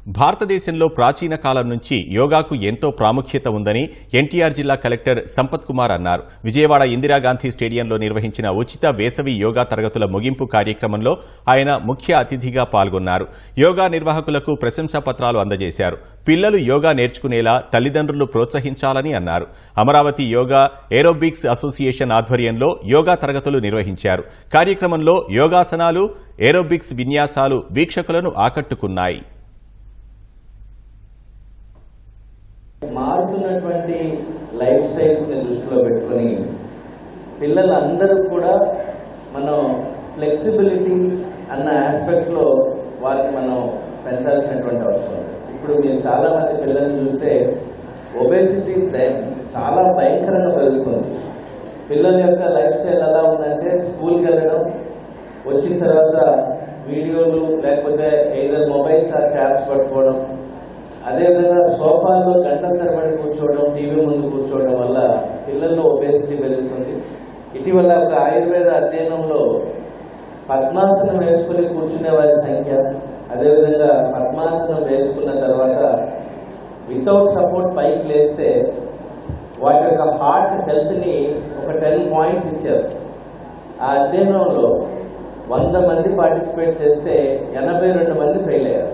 భారతదేశంలో ప్రాచీన కాలం నుంచి యోగాకు ఎంతో ప్రాముఖ్యత ఉందని ఎన్టీఆర్ జిల్లా కలెక్టర్ సంపత్ కుమార్ అన్నారు. విజయవాడ ఇందిరాగాంధీ స్టేడియంలో నిర్వహించిన ఉచిత వేసవి యోగా తరగతుల ముగింపు కార్యక్రమంలో ఆయన ముఖ్య అతిథిగా పాల్గొన్నారు. యోగా నిర్వాహకులకు ప్రశంసా పత్రాలు అందజేశారు. పిల్లలు యోగా నేర్చుకునేలా తల్లిదండ్రులు ప్రోత్సహించాలని అన్నారు. అమరావతి యోగా ఏరోబిక్స్ అసోసియేషన్ ఆధ్వర్యంలో యోగా తరగతులు నిర్వహించారు. కార్యక్రమంలో యోగాసనాలు, ఏరోబిక్స్ విన్యాసాలు వీక్షకులను ఆకట్టుకున్నాయి. మారుతున్నటువంటి లైఫ్ స్టైల్స్ ని దృష్టిలో పెట్టుకొని పిల్లలందరూ కూడా మనం ఫ్లెక్సిబిలిటీ అన్న ఆస్పెక్ట్ లో వారిని మనం పెంచాల్సినటువంటి అవసరం ఉంది. ఇప్పుడు మీరు చాలా మంది పిల్లల్ని చూస్తే ఒబేసిటీ చాలా భయంకరంగా పెరుగుతుంది. పిల్లల యొక్క లైఫ్ స్టైల్ ఎలా ఉందంటే స్కూల్కి వెళ్ళడం, వచ్చిన తర్వాత వీడియోలు లేకపోతే ఏదైనా మొబైల్స్ ఆ ట్యాబ్స్ పట్టుకోవడం, అదేవిధంగా సోఫాల్లో గంటల తరబడి కూర్చోవడం, టీవీ ముందు కూర్చోవడం వల్ల పిల్లల్లో ఒబేసిటీ పెరుగుతుంది. ఇటీవల ఒక ఆయుర్వేద అధ్యయనంలో పద్మాసనం వేసుకుని కూర్చునే వారి సంఖ్య, అదేవిధంగా పద్మాసనం వేసుకున్న తర్వాత వితౌట్ సపోర్ట్ పైకి లేస్తే వాటి యొక్క హార్ట్ హెల్త్ని ఒక 10 పాయింట్స్ ఇచ్చారు. ఆ అధ్యయనంలో 100 మంది పార్టిసిపేట్ చేస్తే 82 మంది ఫెయిల్ అయ్యారు.